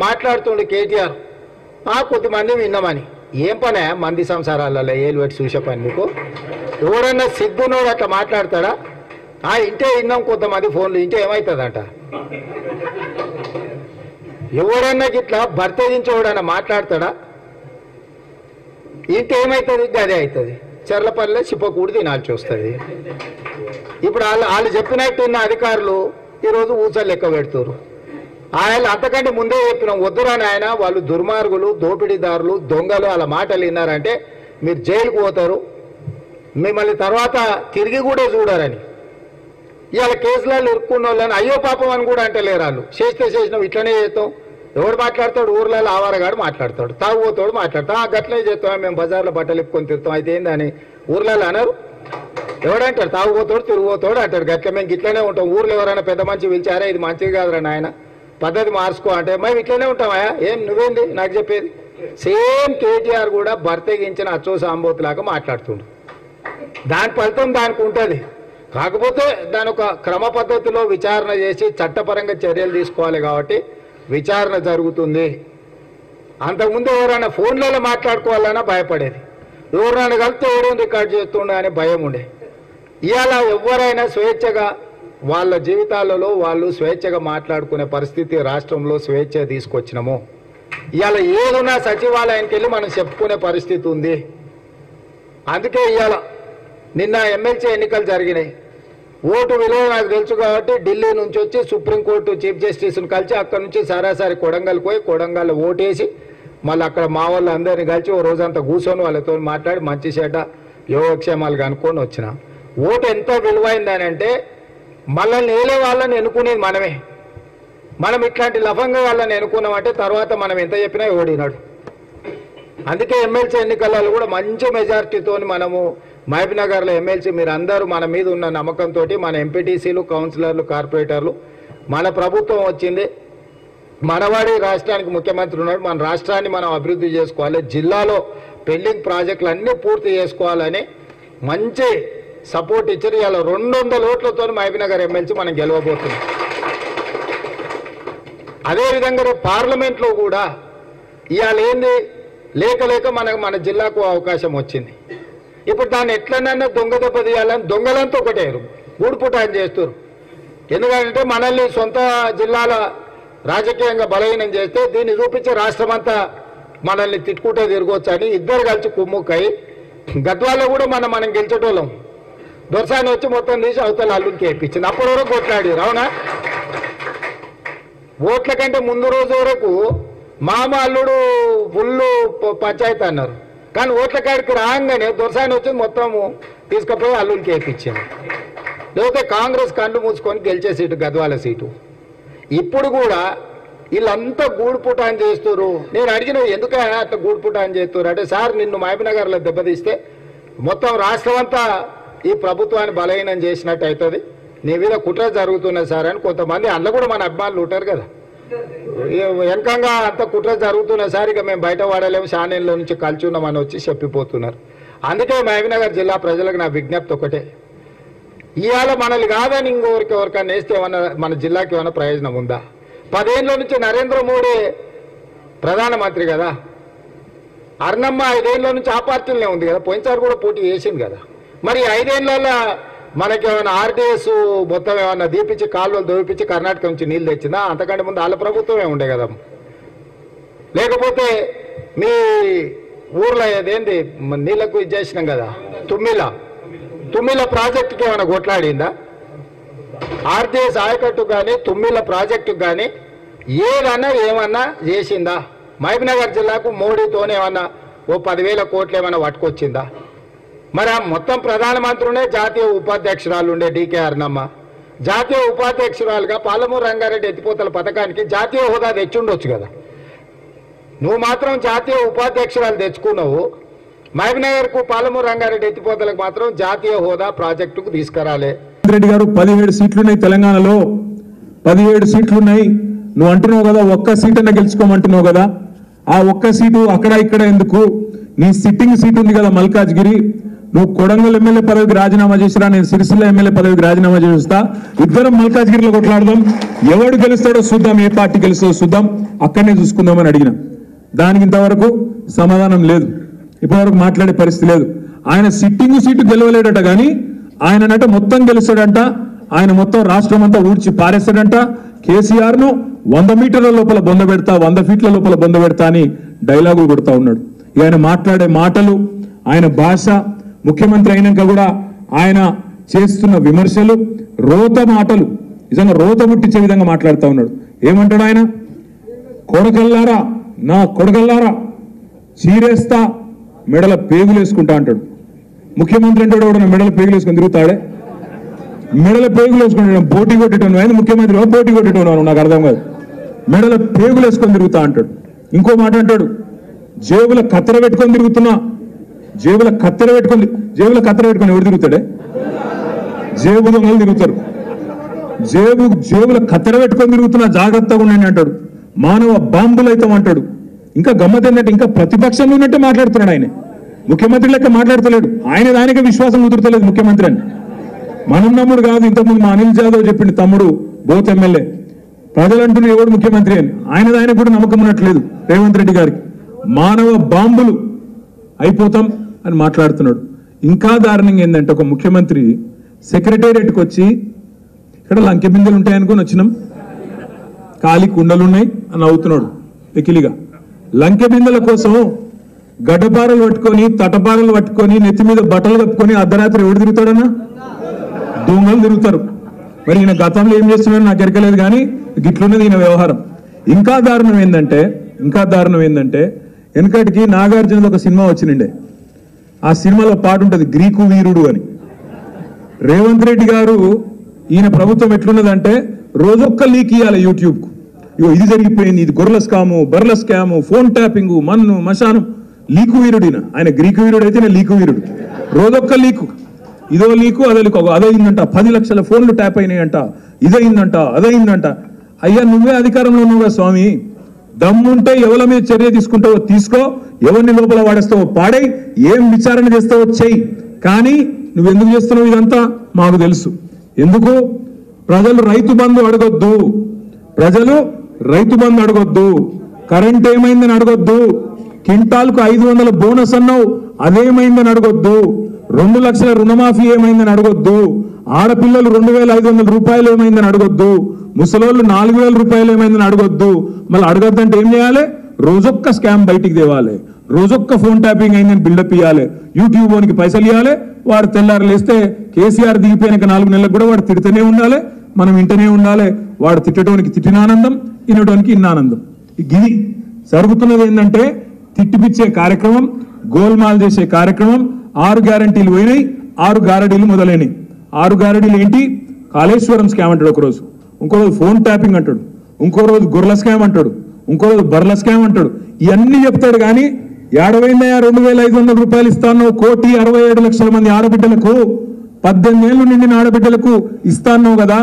మాట్లాడుతుండే కేటీఆర్ కొద్దిమంది విన్నామని ఏం పనే మంది సంసారాలలో ఏలు పెట్టి చూసే పని మీకు ఎవడన్నా సిగ్గునోడు అట్లా మాట్లాడతాడా ఇంటే విన్నాం కొంతమంది ఫోన్లు ఇంటే ఏమవుతుందంట ఎవడన్నా ఇట్లా భర్తదించేవాడన్నా మాట్లాడతాడా ఇంటే ఏమవుతుంది అదే అవుతుంది చెర్లపల్లి చిప్పకూడి తినాల్సి వస్తుంది ఇప్పుడు వాళ్ళు చెప్పినట్టు ఉన్న అధికారులు ఈరోజు ఊసలు లెక్క పెడుతున్నారు ఆయన అంతకంటే ముందే చెప్పినాం వద్దురాని ఆయన వాళ్ళు దుర్మార్గులు దోపిడీదారులు దొంగలు అలా మాటలు విన్నారంటే మీరు జైలుకు పోతారు మిమ్మల్ని తర్వాత తిరిగి కూడా చూడరని ఇవాళ కేసులలో ఇరుక్కున్న వాళ్ళని అయ్యో పాపం అని కూడా అంటలేరు వాళ్ళు చేసినాం ఇట్లనే చేస్తాం ఎవడు మాట్లాడతాడు ఊర్లలో ఆవారగాడు మాట్లాడతాడు తాగుపోతాడు మాట్లాడతాం గట్లనే చేస్తాం మేము బజార్లో బట్టలు ఇప్పుకొని తిరుగుతాం అయితే ఏందని ఊర్లలో అన్నారు ఎవడంటాడు తాగుపోతాడు తిరిగిపోతాడు అంటాడు గట్ల మేము ఇట్లనే ఉంటాం ఊర్లో ఎవరైనా పెద్ద మంచి పిలిచారా ఇది మంచిది కాదురా నాయన పద్ధతి మార్చుకో అంటే మేము ఇట్లనే ఉంటామా ఏం నువ్వేంది నాకు చెప్పేది సేమ్ కేటీఆర్ కూడా భర్తగించిన అచ్చో సాంబోతులాగా మాట్లాడుతుండు దాని ఫలితం దానికి ఉంటుంది కాకపోతే దాని ఒక క్రమ పద్ధతిలో విచారణ చేసి చట్టపరంగా చర్యలు తీసుకోవాలి కాబట్టి విచారణ జరుగుతుంది అంతకుముందు ఎవరైనా ఫోన్లలో మాట్లాడుకోవాలన్నా భయపడేది ఎవరైనా కలిస్తే ఎవడో రికార్డ్ చేస్తుండే అనే భయం ఉండే ఇవాళ ఎవరైనా స్వేచ్ఛగా వాళ్ళ జీవితాలలో వాళ్ళు స్వేచ్ఛగా మాట్లాడుకునే పరిస్థితి రాష్ట్రంలో స్వేచ్ఛ తీసుకొచ్చినాము ఇవాళ ఏదున్నా సచివాలయానికి వెళ్ళి మనం చెప్పుకునే పరిస్థితి ఉంది అందుకే ఇవాళ నిన్న ఎమ్మెల్సీ ఎన్నికలు జరిగినాయి ఓటు విలువ నాకు తెలుసు కాబట్టి ఢిల్లీ నుంచి వచ్చి సుప్రీంకోర్టు చీఫ్ జస్టిస్ను కలిసి అక్కడ నుంచి సరాసరి కొడంగల్ పోయి కొడంగల్లో ఓటేసి మళ్ళీ అక్కడ మా వాళ్ళు అందరినీ కలిసి ఓ రోజంతా కూర్చొని వాళ్ళతో మాట్లాడి మంచి చెడ్డ యోగక్షేమాలు కనుక్కొని వచ్చిన ఓటు ఎంత విలువైందని అంటే మనల్ని ఏలే వాళ్ళని ఎన్నుకునేది మనమే మనం ఇట్లాంటి లఫంగా వాళ్ళని ఎన్నుకున్నామంటే తర్వాత మనం ఎంత చెప్పినా ఓడినాడు అందుకే ఎమ్మెల్సీ ఎన్నికలలో కూడా మంచి మెజార్టీతో మనము మహబూబ్నగర్లో ఎమ్మెల్సీ మీరు అందరూ మన మీద ఉన్న నమ్మకంతో మన ఎంపీటీసీలు కౌన్సిలర్లు కార్పొరేటర్లు మన ప్రభుత్వం వచ్చింది మనవాడి రాష్ట్రానికి ముఖ్యమంత్రి ఉన్నాడు మన రాష్ట్రాన్ని మనం అభివృద్ధి చేసుకోవాలి జిల్లాలో పెండింగ్ ప్రాజెక్టులు అన్నీ పూర్తి చేసుకోవాలని మంచి సపోర్ట్ ఇచ్చారు ఇవాళ 200 ఓట్లతో మహబూబ్నగర్ ఎమ్మెల్సీ మనం గెలవబోతున్నాం అదేవిధంగా పార్లమెంట్లో కూడా ఇవాళ ఏంది లేక మన జిల్లాకు అవకాశం వచ్చింది ఇప్పుడు దాన్ని ఎట్లనన్నా దొంగ దెబ్బ తీయాలని దొంగలంతా ఒకటేరు గూడుపుటాన్ని చేస్తారు ఎందుకంటే మనల్ని సొంత జిల్లాల రాజకీయంగా బలహీనం చేస్తే దీన్ని చూపించే రాష్ట్రమంతా మనల్ని తిట్టుకుంటూ తిరగొచ్చు అని ఇద్దరు కలిసి కుమ్ముక్కై గద్వాల్లో కూడా మనం గెలిచేటోళ్ళం దొరసాని వచ్చి మొత్తం తీసి అవతల అల్లుకి వేయించింది అప్పటి వరకు కొట్లాడారు అవునా ఓట్ల కంటే ముందు రోజు వరకు మామ అల్లుడు ఫుల్లు పంచాయతీ అన్నారు కానీ ఓట్ల కాడికి రాగానే దొరసాని వచ్చి మొత్తము తీసుకుపోయి అల్లుకి వేయించింది లేకపోతే కాంగ్రెస్ కళ్ళు మూసుకొని గెలిచే సీటు గద్వాల సీటు ఇప్పుడు కూడా వీళ్ళంతా గూడుపుటాన్ని చేస్తారు నేను అడిగిన ఎందుకైనా అట్లా గూడుపుటాన్ని చేస్తారు అంటే సార్ నిన్ను మహబూబ్నగర్లో దెబ్బతీస్తే మొత్తం రాష్ట్రం అంతా ఈ ప్రభుత్వాన్ని బలహీనం చేసినట్టు అవుతుంది నీ మీద కుట్ర జరుగుతున్నది సార్ అని కొంతమంది అందులో కూడా మన అభిమానులు ఉంటారు కదా వెనకంగా అంత కుట్ర జరుగుతున్న సార్ ఇక మేము బయట వాడలేము షానేళ్ళ నుంచి కలిసి ఉన్నామని వచ్చి చెప్పిపోతున్నారు అందుకే మహబూబ్నగర్ జిల్లా ప్రజలకు నా విజ్ఞప్తి ఒకటే ఇవాళ మనల్ని కాదని ఎవరికైనా వేస్తే ఏమన్నా మన జిల్లాకి ఏమైనా ప్రయోజనం ఉందా 10 ఏళ్ళ నుంచి నరేంద్ర మోడీ ప్రధానమంత్రి కదా అర్ణమ్మ 5 ఏళ్ళ నుంచి ఆ పార్టీలనే ఉంది కదా పోయినసారి కూడా పోటీ చేసింది కదా మరి 5 ఏళ్ళలో మనకి ఏమైనా ఆర్టీఎస్ మొత్తం ఏమన్నా దీపించి కాలువలు దోపించి కర్ణాటక నుంచి నీళ్ళు తెచ్చిందా అంతకంటే ముందు వాళ్ళ ప్రభుత్వమే ఉండే కదా లేకపోతే మీ ఊర్లో ఏదేంది నీళ్లకు ఇది చేసినాం కదా తుమ్మిల ప్రాజెక్టుకి ఏమైనా కొట్లాడిందా ఆర్టీఎస్ ఆయకట్టు కానీ తుమ్మిల ప్రాజెక్టుకు కానీ ఏదన్నా ఏమన్నా చేసిందా మహబూబ్నగర్ జిల్లాకు మోడీతోనే ఏమన్నా ఓ 10,000 కోట్లు ఏమైనా పట్టుకొచ్చిందా మరి ఆ మొత్తం ప్రధానమంత్రినే జాతీయ ఉపాధ్యక్షురాలు ఉండే డీకే అర్ణమ్మ జాతీయ ఉపాధ్యక్షురాలుగా పాలమూరు రంగారెడ్డి ఎత్తిపోతల పథకానికి జాతీయ హోదా తెచ్చుండొచ్చు కదా నువ్వు మాత్రం జాతీయ ఉపాధ్యక్షురాలు తెచ్చుకున్నావు మహబూబ్నగర్కు పాలమూరు రంగారెడ్డి ఎత్తిపోతలకు మాత్రం జాతీయ హోదా ప్రాజెక్టుకు తీసుకురాలే రెడ్డి గారు 17 సీట్లున్నాయి తెలంగాణలో 17 సీట్లున్నాయి నువ్వు అంటున్నావు కదా ఒక్క సీట్ అన్న గెలుచుకోమంటున్నావు కదా ఆ ఒక్క సీటు అక్కడ ఇక్కడ ఎందుకు నీ సిట్టింగ్ సీట్ ఉంది కదా మల్కాజ్గిరి నువ్వు కొడంగల్ ఎమ్మెల్యే పదవికి రాజీనామా చేసిరా, నేను సిరిసిల్ల ఎమ్మెల్యే పదవికి రాజీనామా చేస్తా, ఇద్దరం మల్కాజ్గిరిలో కొట్లాడదాం, ఎవడు గెలుస్తాడో చూద్దాం, ఏ పార్టీ గెలుస్తాడో చూద్దాం, అక్కడనే చూసుకుందామని అడిగిన. దానికి ఇంతవరకు సమాధానం లేదు, ఇప్పటివరకు మాట్లాడే పరిస్థితి లేదు. ఆయన సిట్టింగ్ సీటు గెలవలేడట కానీ ఆయననట మొత్తం గెలుస్తాడంట, ఆయన మొత్తం రాష్ట్రం అంతా ఊడ్చి పారేస్తాడంట. కేసీఆర్ ను 100 మీటర్ల లోపల బొంద పెడతా, 100 ఫీట్ల లోపల బొంద పెడతా అని డైలాగులు కొడతా ఉన్నాడు. ఆయన మాట్లాడే మాటలు, ఆయన భాష, ముఖ్యమంత్రి అయినాక కూడా ఆయన చేస్తున్న విమర్శలు, రోత మాటలు, నిజంగా రోత ముట్టించే విధంగా మాట్లాడుతూ ఉన్నాడు. ఏమంటాడు ఆయన? కొడకల్లారా, నా కొడకల్లారా, చీరేస్తా, మెడల పేగులు వేసుకుంటా అంటాడు. ముఖ్యమంత్రి అంటాడు కూడా మెడల పేగులు వేసుకొని తిరుగుతాడే, మెడల పేగులు వేసుకుంటాడు. పోటీ కొట్టేటోను ఆయన ముఖ్యమంత్రి, పోటీ కొట్టేటోను నాకు అర్థం కాదు. మెడల పేగులు వేసుకొని తిరుగుతా అంటాడు. ఇంకో మాట అంటాడు, జేబుల కత్తెర పెట్టుకొని తిరుగుతున్నా, జేబుల కత్తెర పెట్టుకొని ఎవరు తిరుగుతాడే? జేబు దొంగలు తిరుగుతారు. జేబుల కత్తెర పెట్టుకొని తిరుగుతున్నా, జాగ్రత్తగా ఉండండి అంటాడు. మానవ బాంబులు అవుతాం అంటాడు. ఇంకా గమ్మత్ ఏంటంటే ఇంకా ప్రతిపక్షంలో ఉన్నట్టే మాట్లాడుతున్నాడు. ఆయన ముఖ్యమంత్రి లెక్క మాట్లాడతలేడు. ఆయనకే విశ్వాసం కుదురుతలేదు ముఖ్యమంత్రి అని. మనం నమ్ముడు కాదు, ఇంతకుముందు మా అనిల్ జాదవ్ చెప్పింది, తమ్ముడు బోత్ ఎమ్మెల్యే, ప్రజలంటున్న ఎవడు ముఖ్యమంత్రి అని. ఆయనకు కూడా నమ్మకం ఉన్నట్లేదు రేవంత్ రెడ్డి గారికి. మానవ బాంబులు అయిపోతాం అని మాట్లాడుతున్నాడు. ఇంకా దారుణంగా ఏంటంటే, ఒక ముఖ్యమంత్రి సెక్రటేరియట్కి వచ్చి ఇక్కడ లంకె బిందెలు ఉంటాయనుకొని వచ్చినాం, ఖాళీ కుండలున్నాయి అని అవుతున్నాడు ఎకిలిగా. లంకె బిందెల కోసం గడ్డపారలు పట్టుకొని, తటపారలు పట్టుకొని, నెత్తి మీద బట్టలు కప్పుకొని అర్ధరాత్రి ఎవడు తిరుగుతాడన్నా? దొంగలు తిరుగుతారు. మరి ఈయన గతంలో ఏం చేస్తున్నాడో నాకు ఎరకలేదు కానీ గిట్లున్నది ఈయన వ్యవహారం. ఇంకా దారుణం ఏంటంటే వెనకటికి నాగార్జునది ఒక సినిమా వచ్చినండే. ఆ సినిమాలో పాట ఉంటుంది, గ్రీకు వీరుడు అని. రేవంత్ రెడ్డి గారు, ఈయన ప్రభుత్వం ఎట్లున్నదంటే రోజొక్క లీక్ ఇవ్వాలి యూట్యూబ్కు. ఇగో ఇది జరిగిపోయింది, ఇది గొర్రెల స్కాము, బర్రెల స్కాము, ఫోన్ ట్యాపింగు, మన్ను మశానం. లీకు వీరుడు ఈయన. ఆయన గ్రీకు వీరుడు అయితే నేను లీకు వీరుడు. రోజొక్క లీకు, ఇదో లీకు అదో లీకు, అదయిందంట, 10 లక్షల ఫోన్లు ట్యాప్ అయినాయంట, ఇదయిందంట, అదయిందంట. అయ్యా నువ్వే అధికారంలో ఉన్నావుగా స్వామి, దమ్ముంటే ఎవరి మీద చర్య తీసుకుంటావో తీసుకో, ఎవరిని లోపల వాడేస్తావో పాడై, ఏం విచారణ చేస్తావో చెయ్యి. కానీ నువ్వెందుకు చేస్తున్నావు ఇదంతా మాకు తెలుసు. ఎందుకు? ప్రజలు రైతు బంధు అడగొద్దు, కరెంట్ ఏమైందని అడగొద్దు, కింటాల్కు 500 బోనస్ అన్నావు అదేమైందని అడగొద్దు, 2 లక్షల రుణమాఫీ ఏమైందని అడగొద్దు, ఆడపిల్లలు 2500 రూపాయలు ఏమైందని అడగొద్దు, ముసలోళ్ళు 4000 రూపాయలు ఏమైందని అడగొద్దు. మళ్ళీ అడగొద్దంటే ఏం చేయాలి? రోజొక్క స్కామ్ బయటికి తేవాలి, రోజొక్క ఫోన్ ట్యాపింగ్ అయిందని బిల్డప్ ఇవ్వాలి, యూట్యూబ్ ఓనికి పైసలు ఇవ్వాలి. వాడు తెల్లారు లేస్తే కేసీఆర్ దిగిపోయినాక 4 నెలలకు కూడా వాడు తిడుతూనే ఉండాలి, మనం వింటూనే ఉండాలి. వాడు తిట్టడానికి తిట్టిన ఆనందం, వినడానికి ఇన్న ఆనందం. ఇది జరుగుతున్నది ఏంటంటే తిట్టిపిచ్చే కార్యక్రమం, గోల్మాల్ చేసే కార్యక్రమం. 6 గ్యారంటీలు పోయినాయి, 6 గారడీలు మొదలైనవి. 6 గారడీలు ఏంటి? కాళేశ్వరం స్కామ్ అంటాడు ఒకరోజు, ఇంకో రోజు ఫోన్ ట్యాపింగ్ అంటాడు, ఇంకో రోజు గొర్రెల స్కామ్ అంటాడు, ఇంకో రోజు బర్రెల స్కామ్ అంటాడు. ఇవన్నీ చెప్తాడు కానీ ఏడవైందయా 2500 రూపాయలు ఇస్తాను, 1,67,00,000 మంది ఆడబిడ్డలకు, 18 ఏళ్ళు నిండిన ఆడబిడ్డలకు ఇస్తాను కదా,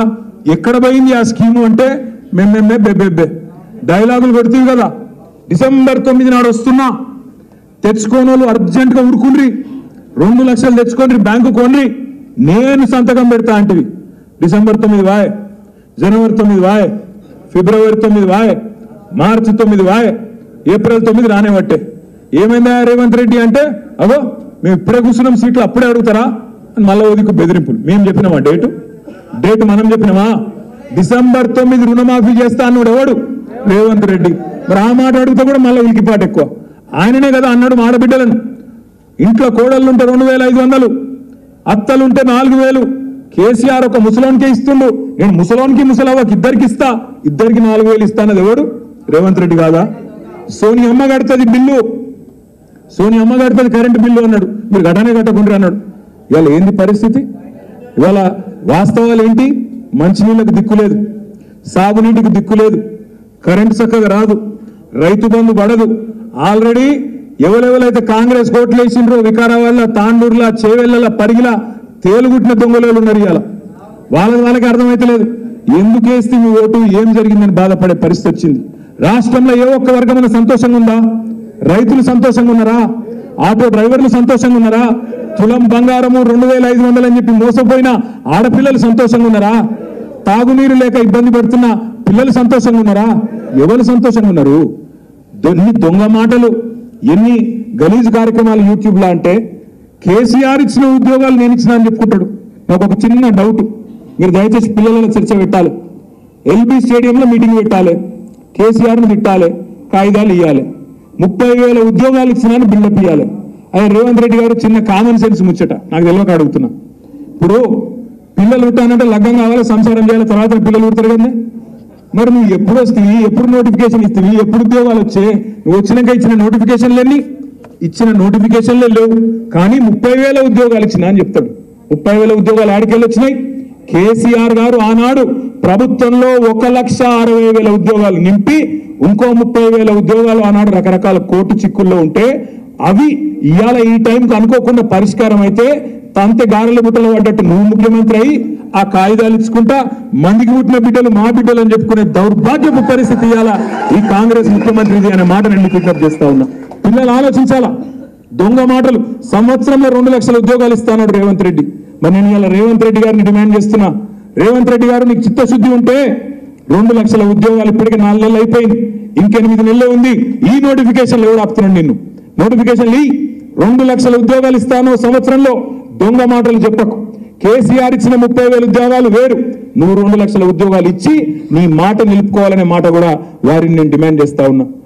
ఎక్కడ పోయింది ఆ స్కీము అంటే మేమే బెబ్బెబ్బే డైలాగులు కొడుతుంది కదా. డిసెంబర్ 9 నాడు వస్తున్నా, తెచ్చుకోని వాళ్ళు అర్జెంటుగా ఉరుకుండ్రి, 2 లక్షలు తెచ్చుకోండి, బ్యాంకు కోండ్రి, నేను సంతకం పెడతా అంటివి. డిసెంబర్ 9 వాయ్, జనవరి 9 వాయ్, ఫిబ్రవరి 9 వాయ్, మార్చి 9 వాయ్, ఏప్రిల్ 9 రానే పట్టే. ఏమైందా రేవంత్ రెడ్డి అంటే, అగో మేము ఇప్పుడే కూర్చున్నాం, సీట్లు అప్పుడే అడుగుతారా అని మళ్ళీ ఓదికు బెదిరింపులు. మేము చెప్పినామా డేటు మనం చెప్పినామా? డిసెంబర్ 9 రుణమాఫీ చేస్తా అన్నాడు ఎవడు? రేవంత్ రెడ్డి. మరి ఆ మాట అడిగితే కూడా మళ్ళీ ఉలికిపాటు ఎక్కువ. ఆయననే కదా అన్నాడు ఆడబిడ్డలను, ఇంట్లో కోడళ్ళుంటే 2500, అత్తలుంటే 4000. కేసీఆర్ ఒక ముసలోనికే ఇస్తుండు, నేను ముసలోనికి ముసలవ్వకి ఇద్దరికి ఇస్తా, ఇద్దరికి 4000 ఇస్తానది ఎవడు? రేవంత్ రెడ్డి కాదా? సోనియమ్మ కడుతుంది బిల్లు, సోనియమ్మ కడుతుంది కరెంటు బిల్లు అన్నాడు, మీరు గడనే కట్టకుండా అన్నాడు. ఇవాళ ఏంది పరిస్థితి? ఇవాళ వాస్తవాలు ఏంటి? మంచినీళ్ళకు దిక్కు లేదు, సాగునీటికి దిక్కు లేదు, కరెంటు చక్కగా రాదు, రైతు బంధు పడదు. ఆల్రెడీ ఎవరెవరైతే కాంగ్రెస్ కోట్లు వేసిండ్రో వికారాబాద్ల, తాండూరుల, చేవెళ్ళ, పరిగిల తేలుగుట్టిన దొంగలు ఉన్నారు. ఇవాళ వాళ్ళకి అర్థమైతలేదు ఎందుకు వేస్తే మీ ఓటు, ఏం జరిగిందని బాధపడే పరిస్థితి వచ్చింది. రాష్ట్రంలో ఏ ఒక్క వర్గమైన సంతోషంగా ఉందా? రైతులు సంతోషంగా ఉన్నారా? ఆటో డ్రైవర్లు సంతోషంగా ఉన్నారా? తులం బంగారము 2500 అని చెప్పి మోసపోయిన ఆడపిల్లలు సంతోషంగా ఉన్నారా? తాగునీరు లేక ఇబ్బంది పెడుతున్న పిల్లలు సంతోషంగా ఉన్నారా? ఎవరు సంతోషంగా ఉన్నారు? ఎన్ని దొంగ మాటలు, ఎన్ని గలీజ్ కార్యక్రమాలు యూట్యూబ్లో అంటే కేసీఆర్ ఇచ్చిన ఉద్యోగాలు నేను ఇచ్చిన అని చెప్పుకుంటాడు. నాకు ఒక చిన్న డౌట్, మీరు దయచేసి పిల్లలను చర్చ పెట్టాలి. ఎల్బీ స్టేడియంలో మీటింగ్ పెట్టాలి, కేసీఆర్ని తిట్టాలి, కాగితాలు ఇవ్వాలి. 30,000 ఉద్యోగాలు ఇచ్చినాను బిల్డప్ ఇవ్వాలి. అదే రేవంత్ రెడ్డి గారు చిన్న కామన్ సెన్స్ ముచ్చట నాకు తెలియక అడుగుతున్నా. ఇప్పుడు పిల్లలు పుట్టానంటే లగ్గం కావాలి, సంసారం చేయాలి, తర్వాత పిల్లలు పుడతారు కదా. మరి నువ్వు ఎప్పుడు వస్తాయి, ఎప్పుడు నోటిఫికేషన్ ఇస్తావి, ఎప్పుడు ఉద్యోగాలు వచ్చే? నువ్వు వచ్చినాక ఇచ్చిన నోటిఫికేషన్లన్నీ ఇచ్చిన నోటిఫికేషన్లే లేవు. కానీ 30,000 ఉద్యోగాలు ఇచ్చినా అని చెప్తాడు. 30,000 ఉద్యోగాలు ఆడికెళ్ళి వచ్చినాయి. కేసీఆర్ గారు ఆనాడు ప్రభుత్వంలో 1,60,000 ఉద్యోగాలు నింపి ఇంకో 30,000 ఉద్యోగాలు ఆనాడు రకరకాల కోర్టు చిక్కుల్లో ఉంటే అవి ఇవాళ ఈ టైంకి అనుకోకుండా పరిష్కారం అయితే తంతె గారెలు బుట్టలు పడ్డట్టు నువ్వు ముఖ్యమంత్రి అయి ఆ కాగితాలు ఇచ్చుకుంటా మందికి పుట్టిన బిడ్డలు మా బిడ్డలు అని చెప్పుకునే దౌర్భాగ్యపు పరిస్థితి ఇవాళ ఈ కాంగ్రెస్ ముఖ్యమంత్రిది అనే మాట నేను పికప్ చేస్తా ఉన్నా. పిల్లలు ఆలోచించాలా. దొంగ మాటలు. సంవత్సరంలో 2 లక్షల ఉద్యోగాలు ఇస్తాన్నాడు రేవంత్ రెడ్డి. మరి నేను ఇలా రేవంత్ రెడ్డి గారిని డిమాండ్ చేస్తున్నా, రేవంత్ రెడ్డి గారు నీకు చిత్తశుద్ధి ఉంటే 2 లక్షల ఉద్యోగాలు ఇప్పటికే 4 నెలలు అయిపోయింది, ఇంకెనిమిది నెలలు ఉంది. ఈ నోటిఫికేషన్లు ఎవడు ఆపుతున్నాడు నిన్ను? నోటిఫికేషన్లు 2 లక్షల ఉద్యోగాలు ఇస్తాను సంవత్సరంలో. దొంగ మాటలు చెప్పకు. కేసీఆర్ ఇచ్చిన 30,000 ఉద్యోగాలు వేరు, నువ్వు 2 లక్షల ఉద్యోగాలు ఇచ్చి నీ మాట నిలుపుకోవాలనే మాట కూడా వారిని నేను డిమాండ్ చేస్తా ఉన్నా.